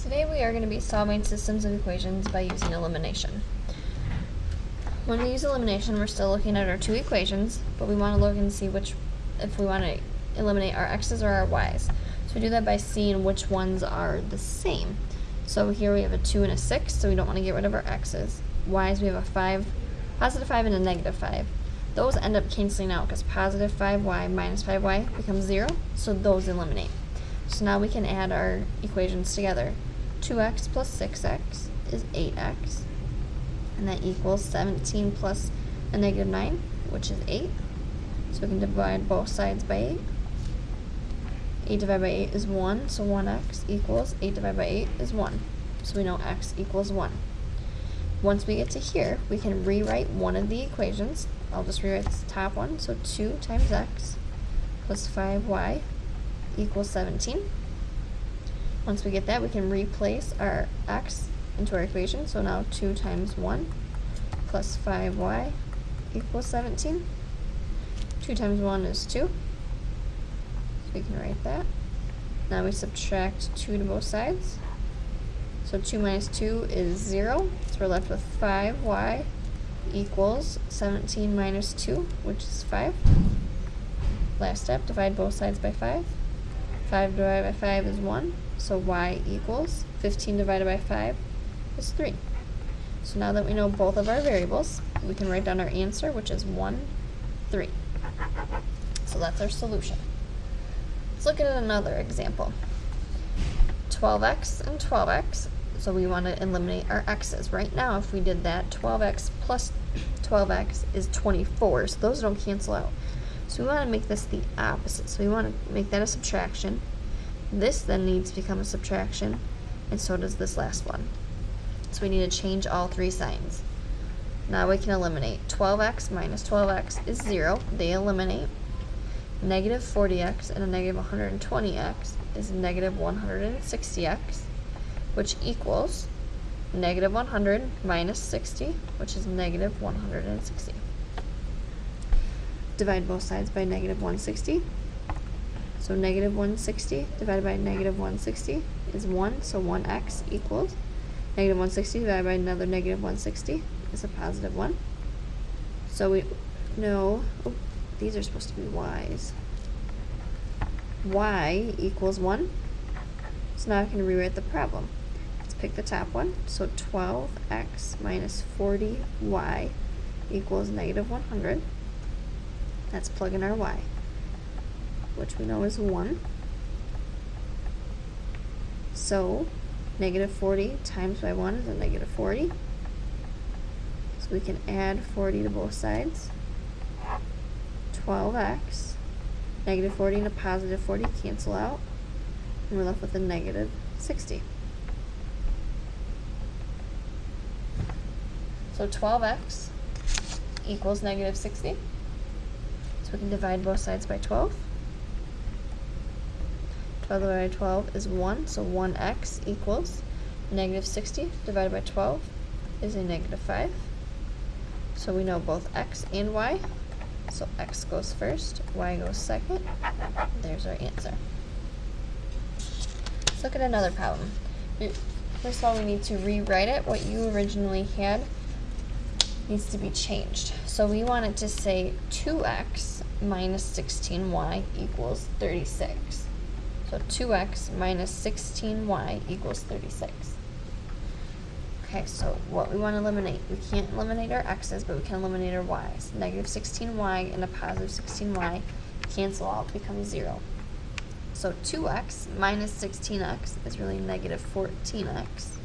Today we are going to be solving systems of equations by using elimination. When we use elimination, we're still looking at our two equations, but we want to look and see if we want to eliminate our x's or our y's. So we do that by seeing which ones are the same. So here we have a 2 and a 6, so we don't want to get rid of our x's. Y's, we have a 5, positive 5 and a negative 5. Those end up canceling out because positive 5y minus 5y becomes 0, so those eliminate. So now we can add our equations together. 2x plus 6x is 8x, and that equals 17 plus a negative 9, which is 8. So we can divide both sides by 8. 8 divided by 8 is 1, so 1x equals 8 divided by 8 is 1. So we know x equals 1. Once we get to here, we can rewrite one of the equations. I'll just rewrite the top one. So 2 times x plus 5y equals 17. Once we get that, we can replace our x into our equation. So now 2 times 1 plus 5y equals 17. 2 times 1 is 2. So we can write that. Now we subtract 2 to both sides. So 2 minus 2 is 0. So we're left with 5y equals 17 minus 2, which is 5. Last step, divide both sides by 5. 5 divided by 5 is 1. So y equals 15 divided by 5 is 3. So now that we know both of our variables, we can write down our answer, which is 1, 3. So that's our solution. Let's look at another example. 12x and 12x. So we want to eliminate our x's. Right now, if we did that, 12x plus 12x is 24. So those don't cancel out. So we want to make this the opposite. So we want to make that a subtraction. This then needs to become a subtraction, and so does this last one. So we need to change all three signs. Now we can eliminate 12x minus 12x is 0. They eliminate. Negative 40x and a negative 120x is negative 160x, which equals negative 100 minus 60, which is negative 160. Divide both sides by negative 160. So negative 160 divided by negative 160 is 1, so 1x equals negative 160 divided by another negative 160 is a positive 1. So we know, these are supposed to be y's. Y equals 1. So now I can rewrite the problem. Let's pick the top one. So 12x minus 40y equals negative 100. Let's plug in our y, which we know is 1. So negative 40 times by 1 is a negative 40. So we can add 40 to both sides. 12x, negative 40 and a positive 40 cancel out, and we're left with a negative 60. So 12x equals negative 60. So we can divide both sides by 12. 12 divided by 12 is 1, so 1x equals negative 60 divided by 12 is a negative 5. So we know both x and y. So x goes first, y goes second. There's our answer. Let's look at another problem. First of all, we need to rewrite it. What you originally had needs to be changed. So we want it to say 2x minus 16y equals 36. So 2x minus 16y equals 36. Okay, so what we want to eliminate, we can't eliminate our x's, but we can eliminate our y's. Negative 16y and a positive 16y cancel out, become 0. So 2x minus 16x is really negative 14x,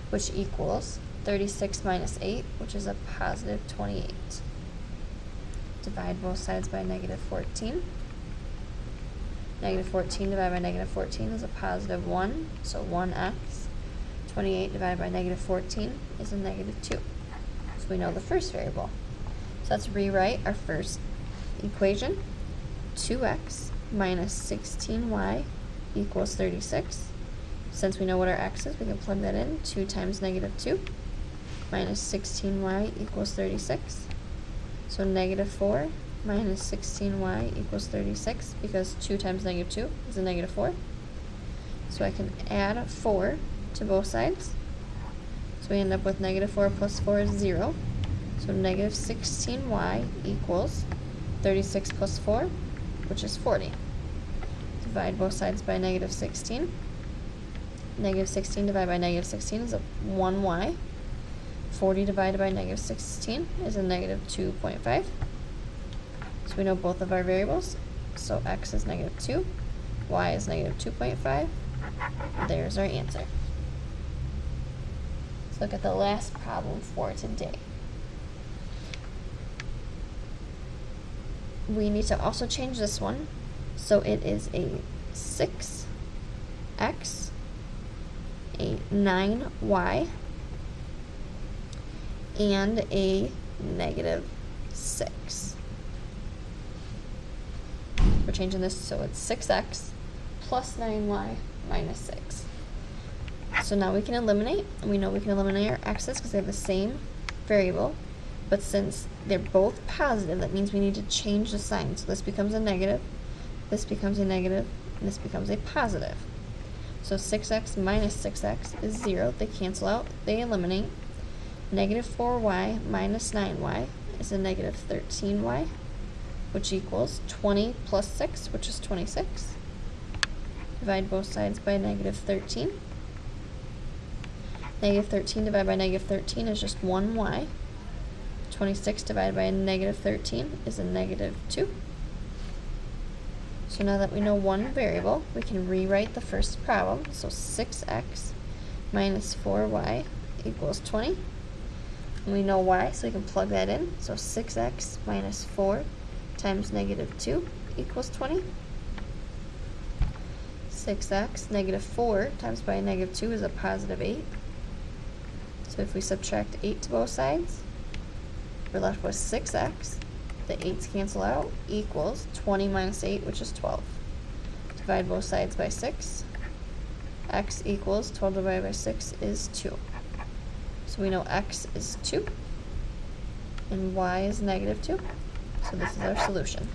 which equals 36 minus 8, which is a positive 28. Divide both sides by negative 14. Negative 14 divided by negative 14 is a positive 1, so 1x. 28 divided by negative 14 is a negative 2. So we know the first variable. So let's rewrite our first equation. 2x minus 16y equals 36. Since we know what our x is, we can plug that in. 2 times negative 2 minus 16y equals 36. So negative 4 minus 16y equals 36, because 2 times negative 2 is a negative 4. So I can add 4 to both sides. So we end up with negative 4 plus 4 is 0. So negative 16y equals 36 plus 4, which is 40. Divide both sides by negative 16. Negative 16 divided by negative 16 is a 1y. 40 divided by negative 16 is a negative 2.5. So we know both of our variables. So x is negative 2, y is negative 2.5. There's our answer. Let's look at the last problem for today. We need to also change this one. So it is a 6x, a 9y, and a negative 6. We're changing this so it's 6x plus 9y minus 6. So now we can eliminate, and we know we can eliminate our x's because they have the same variable, but since they're both positive, that means we need to change the sign. So this becomes a negative, this becomes a negative, and this becomes a positive. So 6x minus 6x is 0. They cancel out, they eliminate. Negative 4y minus 9y is a negative 13y, which equals 20 plus 6, which is 26. Divide both sides by negative 13. Negative 13 divided by negative 13 is just 1y. 26 divided by a negative 13 is a negative 2. So now that we know one variable, we can rewrite the first problem. So 6x minus 4y equals 20. And we know y, so we can plug that in. So 6x minus 4 times negative 2 equals 20. 6x, negative 4 times by a negative 2 is a positive 8. So if we subtract 8 to both sides, we're left with 6x. The 8's cancel out, equals 20 minus 8, which is 12. Divide both sides by 6. X equals 12 divided by 6 is 2. So we know x is 2, and y is negative 2. So this is our solution.